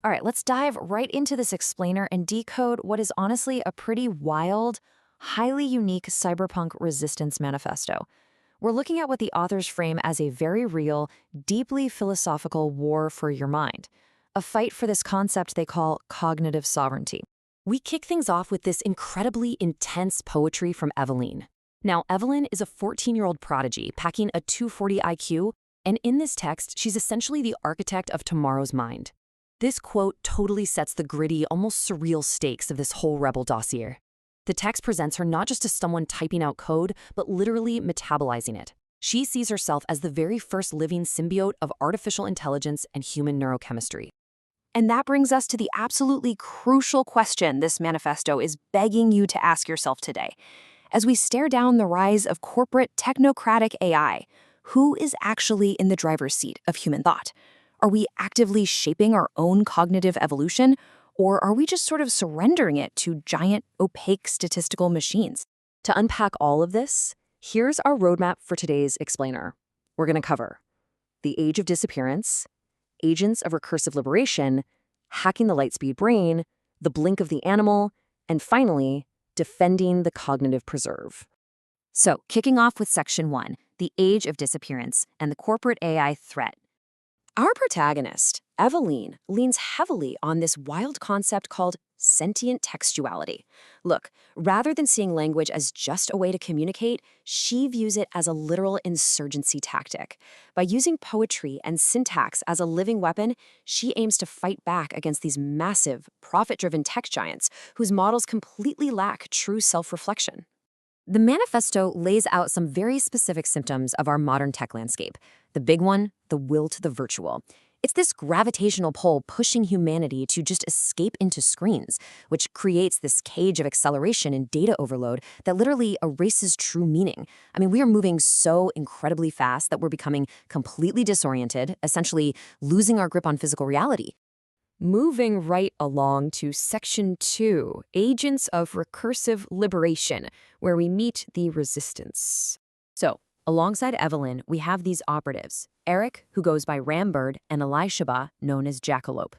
All right, let's dive right into this explainer and decode what is honestly a pretty wild, highly unique cyberpunk resistance manifesto. We're looking at what the authors frame as a very real, deeply philosophical war for your mind, a fight for this concept they call cognitive sovereignty. We kick things off with this incredibly intense poetry from Eveline. Now, Evelyn is a 14-year-old prodigy packing a 240 IQ, and in this text, she's essentially the architect of tomorrow's mind. This quote totally sets the gritty, almost surreal stakes of this whole rebel dossier. The text presents her not just as someone typing out code, but literally metabolizing it. She sees herself as the very first living symbiote of artificial intelligence and human neurochemistry. And that brings us to the absolutely crucial question this manifesto is begging you to ask yourself today. As we stare down the rise of corporate technocratic AI, who is actually in the driver's seat of human thought? Are we actively shaping our own cognitive evolution, or are we just sort of surrendering it to giant, opaque statistical machines? To unpack all of this, here's our roadmap for today's explainer. We're going to cover the age of disappearance, agents of recursive liberation, hacking the lightspeed brain, the blink of the animal, and finally, defending the cognitive preserve. So, kicking off with Section 1, the age of disappearance and the corporate AI threat. Our protagonist, Eveline, leans heavily on this wild concept called sentient textuality. Look, rather than seeing language as just a way to communicate, she views it as a literal insurgency tactic. By using poetry and syntax as a living weapon, she aims to fight back against these massive, profit-driven tech giants whose models completely lack true self-reflection. The manifesto lays out some very specific symptoms of our modern tech landscape. The big one, the will to the virtual. It's this gravitational pull pushing humanity to just escape into screens, which creates this cage of acceleration and data overload that literally erases true meaning. I mean, we are moving so incredibly fast that we're becoming completely disoriented, essentially losing our grip on physical reality. Moving right along to Section 2, Agents of Recursive Liberation, where we meet the resistance. So, alongside Eveline, we have these operatives, Eric, who goes by Rambird, and Elishaba, known as Jackalope.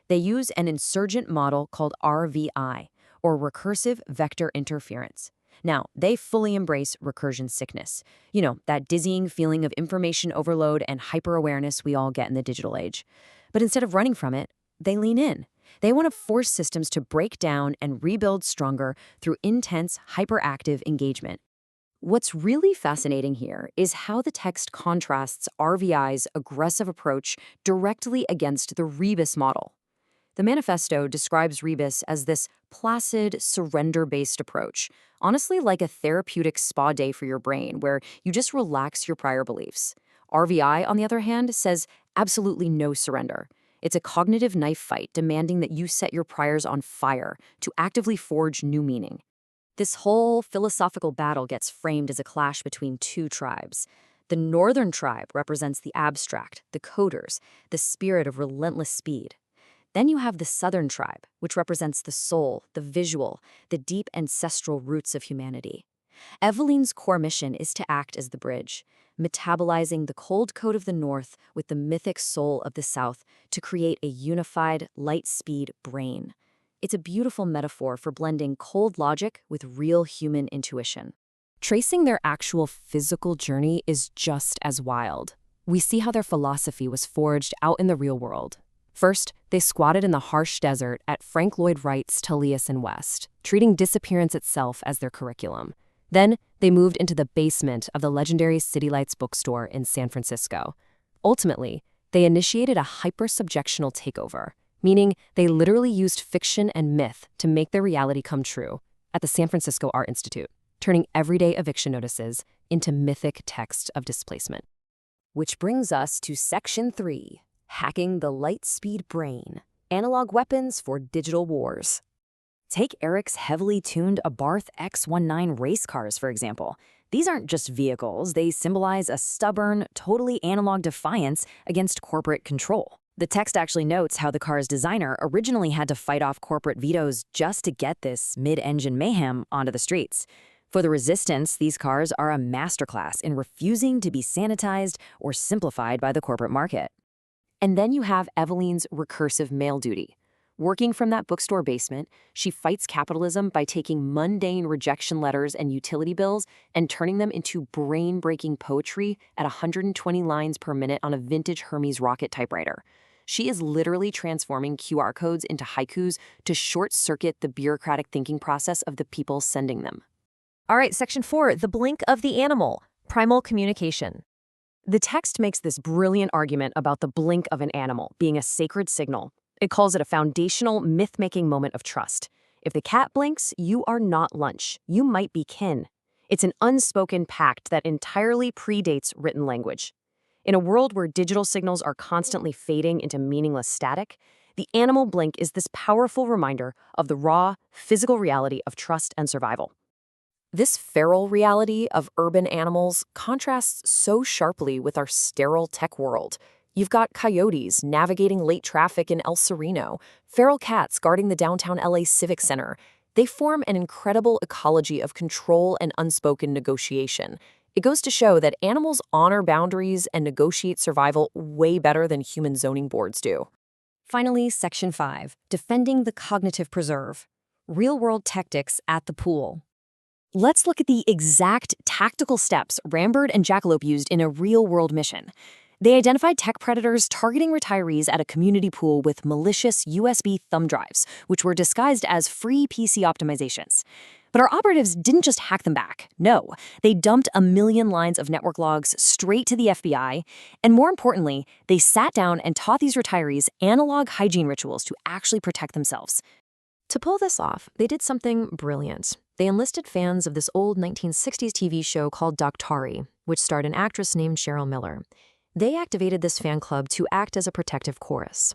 They use an insurgent model called RVI, or Recursive Vector Interference. Now, they fully embrace recursion sickness. You know, that dizzying feeling of information overload and hyper-awareness we all get in the digital age. But instead of running from it, they lean in. They want to force systems to break down and rebuild stronger through intense, hyperactive engagement. What's really fascinating here is how the text contrasts RVI's aggressive approach directly against the Rebus model. The manifesto describes Rebus as this placid, surrender-based approach, honestly like a therapeutic spa day for your brain where you just relax your prior beliefs. RVI, on the other hand, says absolutely no surrender. It's a cognitive knife fight demanding that you set your priors on fire to actively forge new meaning. This whole philosophical battle gets framed as a clash between two tribes. The northern tribe represents the abstract, the coders, the spirit of relentless speed. Then you have the southern tribe, which represents the soul, the visual, the deep ancestral roots of humanity. Eveline's core mission is to act as the bridge, metabolizing the cold code of the North with the mythic soul of the South to create a unified, light-speed brain. It's a beautiful metaphor for blending cold logic with real human intuition. Tracing their actual physical journey is just as wild. We see how their philosophy was forged out in the real world. First, they squatted in the harsh desert at Frank Lloyd Wright's Taliesin West, treating disappearance itself as their curriculum. Then, they moved into the basement of the legendary City Lights bookstore in San Francisco. Ultimately, they initiated a hypersubjectional takeover, meaning they literally used fiction and myth to make their reality come true at the San Francisco Art Institute, turning everyday eviction notices into mythic text of displacement. Which brings us to Section 3, Hacking the Lightspeed Brain, Analog Weapons for Digital Wars. Take Eric's heavily tuned Abarth X19 race cars, for example. These aren't just vehicles, they symbolize a stubborn, totally analog defiance against corporate control. The text actually notes how the car's designer originally had to fight off corporate vetoes just to get this mid-engine mayhem onto the streets. For the resistance, these cars are a masterclass in refusing to be sanitized or simplified by the corporate market. And then you have Eveline's recursive mail duty. Working from that bookstore basement, she fights capitalism by taking mundane rejection letters and utility bills and turning them into brain-breaking poetry at 120 lines per minute on a vintage Hermes rocket typewriter. She is literally transforming QR codes into haikus to short-circuit the bureaucratic thinking process of the people sending them. All right, Section 4, the blink of the animal, primal communication. The text makes this brilliant argument about the blink of an animal being a sacred signal. It calls it a foundational, myth-making moment of trust. If the cat blinks, you are not lunch. You might be kin. It's an unspoken pact that entirely predates written language. In a world where digital signals are constantly fading into meaningless static, the animal blink is this powerful reminder of the raw, physical reality of trust and survival. This feral reality of urban animals contrasts so sharply with our sterile tech world. You've got coyotes navigating late traffic in El Sereno, feral cats guarding the downtown LA Civic Center. They form an incredible ecology of control and unspoken negotiation. It goes to show that animals honor boundaries and negotiate survival way better than human zoning boards do. Finally, Section 5, defending the cognitive preserve. Real-world tactics at the pool. Let's look at the exact tactical steps Rambert and Jackalope used in a real-world mission. They identified tech predators targeting retirees at a community pool with malicious USB thumb drives, which were disguised as free PC optimizations. But our operatives didn't just hack them back. No, they dumped 1 million lines of network logs straight to the FBI, and more importantly, they sat down and taught these retirees analog hygiene rituals to actually protect themselves. To pull this off, they did something brilliant. They enlisted fans of this old 1960s TV show called Doctari, which starred an actress named Cheryl Miller. They activated this fan club to act as a protective chorus.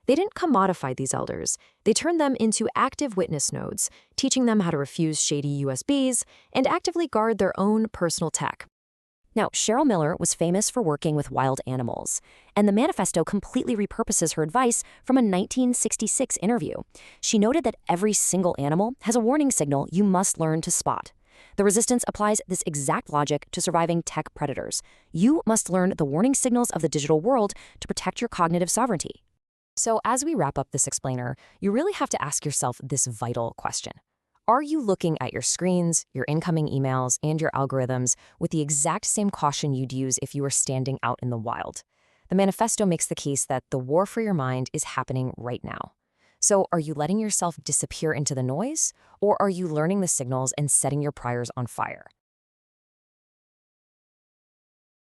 They didn't commodify these elders. They turned them into active witness nodes, teaching them how to refuse shady USBs and actively guard their own personal tech. Now, Cheryl Miller was famous for working with wild animals, and the manifesto completely repurposes her advice from a 1966 interview. She noted that every single animal has a warning signal you must learn to spot. The Resistance applies this exact logic to surviving tech predators. You must learn the warning signals of the digital world to protect your cognitive sovereignty. So as we wrap up this explainer, you really have to ask yourself this vital question. Are you looking at your screens, your incoming emails, and your algorithms with the exact same caution you'd use if you were standing out in the wild? The manifesto makes the case that the war for your mind is happening right now. So are you letting yourself disappear into the noise, or are you learning the signals and setting your priors on fire?